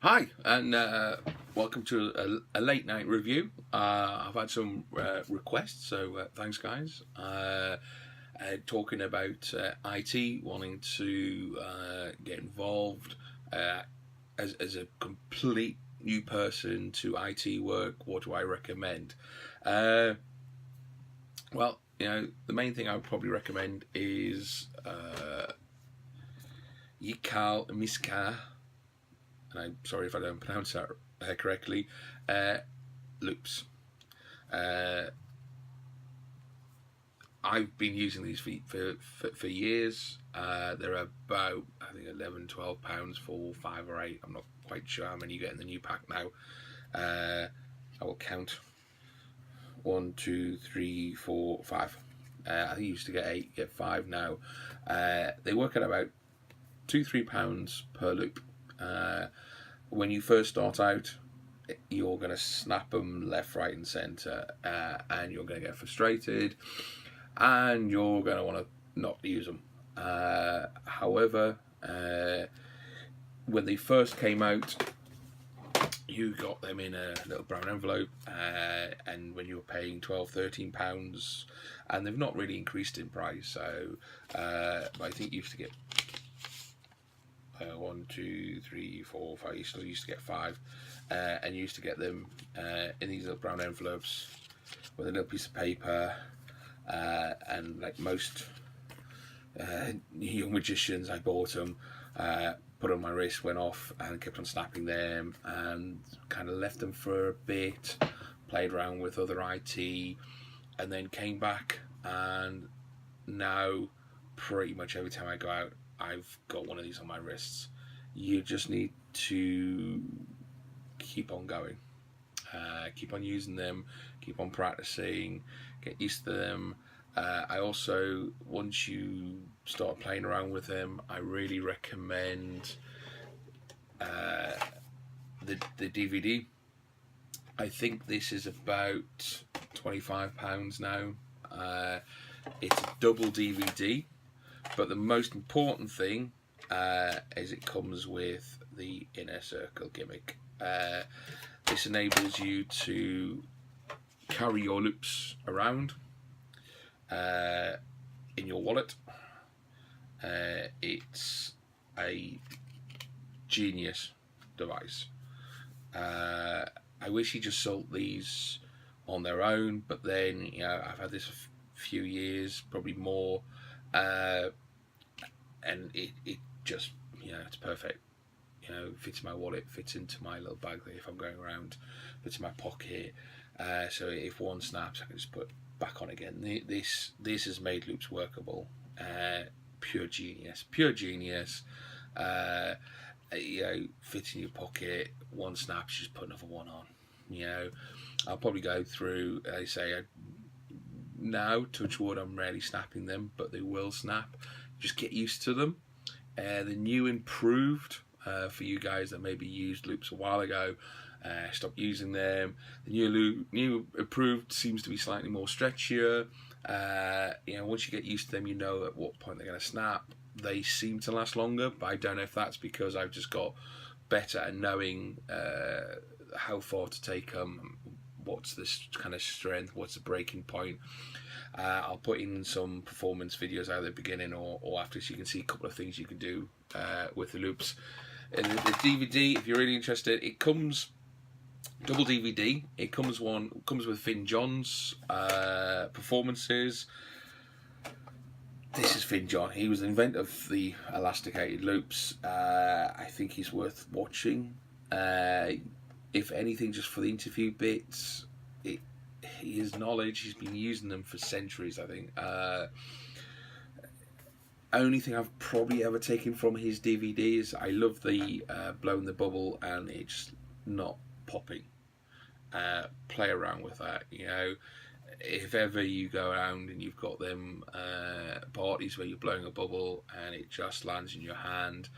Hi, and welcome to a late night review. I've had some requests, so thanks, guys. Talking about IT, wanting to get involved as a complete new person to IT work. What do I recommend? Well, the main thing I would probably recommend is Yigal Mesika, and I'm sorry if I don't pronounce that correctly, loops. I've been using these for years. They're about, I think, £11-12 for 5 or 8. I'm not quite sure how many you get in the new pack now. I will count. 1, 2, 3, 4, 5. I think you used to get 8, get 5 now. They work at about £2-3 per loop. When you first start out, you're going to snap them left, right, and centre, and you're going to get frustrated, and you're going to want to not use them. However, when they first came out, you got them in a little brown envelope, and when you were paying £12-13, and they've not really increased in price. So, I think you used to get 1, 2, 3, 4, 5. You still used to get 5, and you used to get them in these little brown envelopes with a little piece of paper, and like most young magicians, I bought them, put on my wrist, went off, and kept on snapping them, and kind of left them for a bit, played around with other IT, and then came back, and now pretty much every time I go out, I've got one of these on my wrists. You just need to keep on going, keep on using them, keep on practicing, get used to them. I also, once you start playing around with them, I really recommend the DVD. I think this is about £25 now. It's a double DVD. But the most important thing is it comes with the Innercircle gimmick. This enables you to carry your loops around in your wallet. It's a genius device. I wish he just sold these on their own, but then I've had this a few years, probably more. And it just, it's perfect. Fits in my wallet, fits into my little bag if I'm going around, fits in my pocket. So if one snaps, I can just put back on again. This has made loops workable. Pure genius. Fits in your pocket. One snaps, just put another one on. I'll probably go through. I say now, touch wood, I'm rarely snapping them, but they will snap. Just get used to them. The new improved, for you guys that maybe used loops a while ago, stop using them. The new improved seems to be slightly more stretchier. Once you get used to them, you know at what point they're going to snap. They seem to last longer, but I don't know if that's because I've just got better at knowing how far to take them, what's the kind of strength, what's the breaking point. I'll put in some performance videos either at the beginning or after, so you can see a couple of things you can do with the loops. And the DVD, if you're really interested, it comes double DVD. It comes with Finn John's performances. This is Finn John. He was the inventor of the elasticated loops. I think he's worth watching. If anything, just for the interview bits. His knowledge, he's been using them for centuries, I think. Only thing I've probably ever taken from his DVD is I love the blowing the bubble and it's not popping. Play around with that, if ever you go around and you've got them parties where you're blowing a bubble and it just lands in your hand.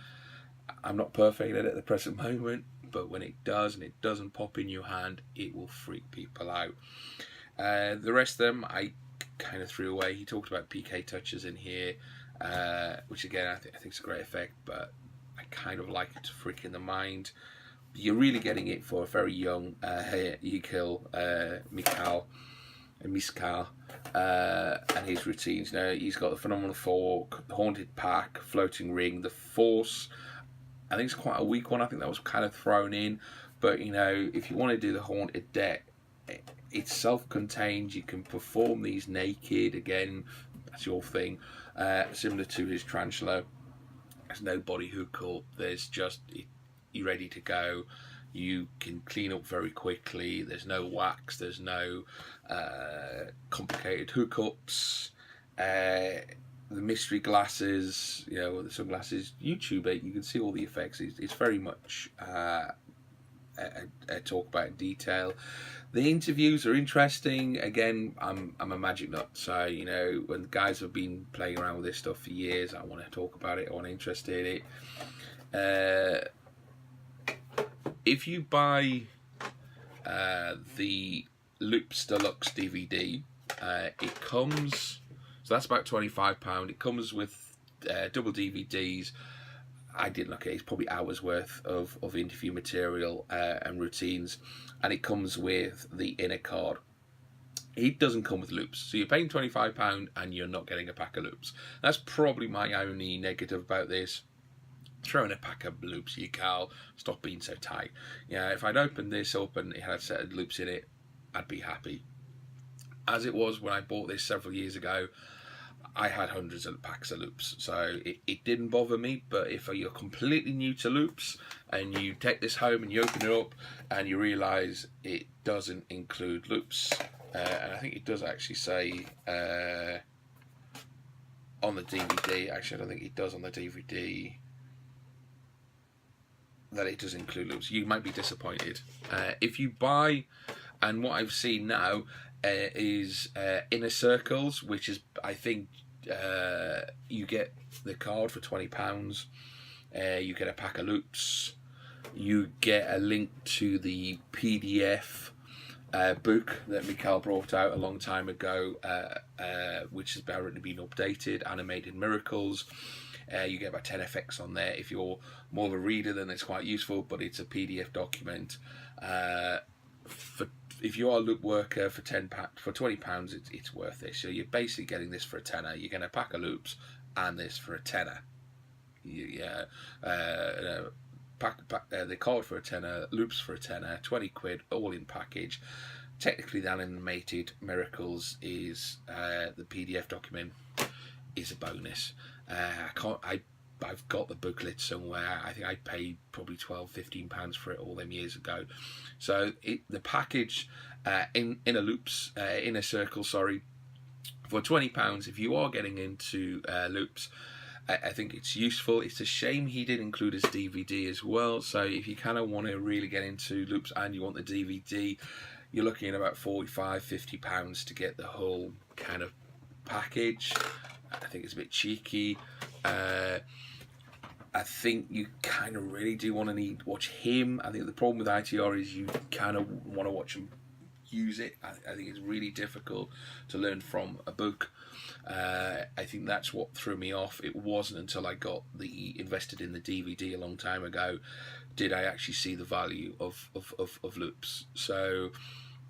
I'm not perfect at it at the present moment, but when it does and it doesn't pop in your hand, it will freak people out. The rest of them I kind of threw away. He talked about PK touches in here, which again I think is a great effect, but I kind of like it to freak in the mind. you're really getting it for a very young Yigal Mesika and his routines. Now, he's got the Phenomenal Fork, the Haunted Pack, Floating Ring, the Force. I think it's quite a weak one. I think that was kind of thrown in. But, you know, if you want to do the Haunted deck, it's self-contained. You can perform these naked. Again, that's your thing. Similar to his Tarantula. There's no body hookup. There's just... you're ready to go. You can clean up very quickly. There's no wax. There's no complicated hookups. The mystery glasses, you know, the sunglasses. YouTube it. You can see all the effects. It's very much a talk about in detail. The interviews are interesting. Again, I'm a magic nut, so you know when the guys have been playing around with this stuff for years, I want to talk about it. I want to interest in it. If you buy the Loops Deluxe DVD, it comes, so that's about £25. It comes with double DVDs. I didn't look at it, it's probably hours worth of interview material and routines, and it comes with the inner card. It doesn't come with loops, so you're paying £25 and you're not getting a pack of loops. That's probably my only negative about this. Throw in a pack of loops, Yigal. Stop being so tight. Yeah, if I'd opened this up and it had a set of loops in it, I'd be happy. As it was when I bought this several years ago, I had hundreds of packs of loops, so it didn't bother me. But if you're completely new to loops and you take this home and you open it up and you realise it doesn't include loops, and I think it does actually say on the DVD, actually I don't think it does on the DVD, that it does include loops, you might be disappointed. If you buy, and what I've seen now is Innercircles, which is, I think, you get the card for £20. You get a pack of loops. You get a link to the PDF book that Yigal brought out a long time ago, which has apparently been updated, Animated Miracles. You get about 10 effects on there. If you're more of a reader, then it's quite useful, but it's a PDF document. If you are a loop worker, for £20, it's worth it. So you're basically getting this for a tenner. You're getting a pack of loops and this for a tenner. The card for a tenner, loops for a tenner, 20 quid, all in package. Technically, the Animated Miracles is the PDF document is a bonus. I've got the booklet somewhere. I think I paid probably £12-15 for it all them years ago. So the package Innercircle, for £20, if you are getting into loops, I think it's useful. It's a shame he did include his DVD as well. So if you kind of want to really get into loops and you want the DVD, you're looking at about £45-50 to get the whole kind of package. I think it's a bit cheeky. I think you kind of really do want to watch him. I think the problem with ITR is you kind of want to watch him use it. I think it's really difficult to learn from a book. I think that's what threw me off. It wasn't until I got invested in the DVD a long time ago did I actually see the value of loops. So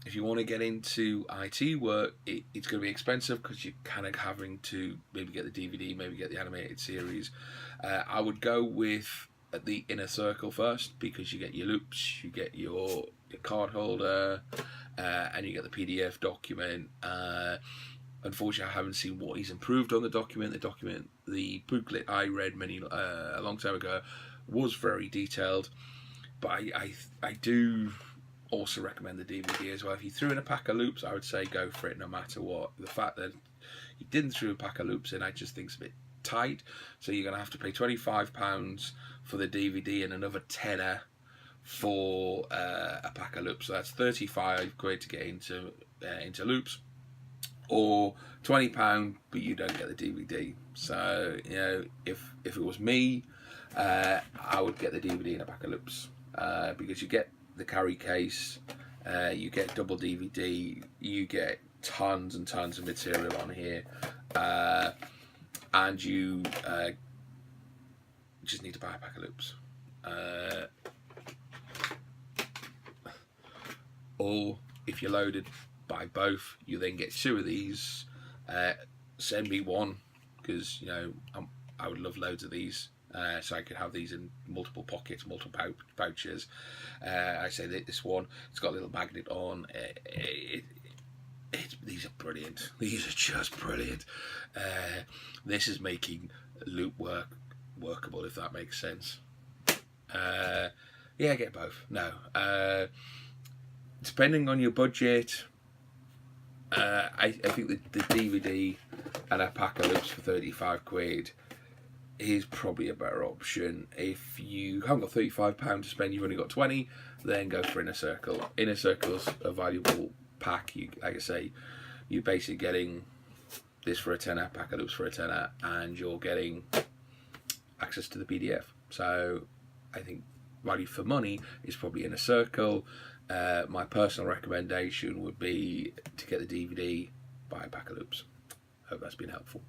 if you want to get into IT work, it's going to be expensive because you're kind of having to maybe get the DVD, maybe get the animated series. I would go with the Innercircle first because you get your loops, you get your card holder, and you get the PDF document. Unfortunately, I haven't seen what he's improved on the document. The booklet I read a long time ago was very detailed, but I do also recommend the DVD as well. If you threw in a pack of loops, I would say go for it no matter what. The fact that you didn't throw a pack of loops in, I just think it's a bit tight. So you're going to have to pay £25 for the DVD and another tenner for a pack of loops. So that's 35 quid to get into loops, or £20, but you don't get the DVD. So you know, if it was me, I would get the DVD and a pack of loops because you get the carry case, you get double DVD, you get tons and tons of material on here, and you just need to buy a pack of loops. Or if you're loaded, buy both. You then get 2 of these. Send me one, because I would love loads of these. So I could have these in multiple pockets, multiple pouches. I say that this one, it's got a little magnet on. These are brilliant. These are just brilliant. This is making loop workable, if that makes sense. Yeah, get both. No. Depending on your budget, I think the DVD and a pack of loops for 35 quid is probably a better option. If you haven't got £35 to spend, you've only got 20, then go for Innercircle. Innercircle's a valuable pack. Like I say, you're basically getting this for a tenner, pack of loops for a tenner, and you're getting access to the PDF. So I think value for money is probably Innercircle. My personal recommendation would be to get the DVD, buy a pack of loops. Hope that's been helpful.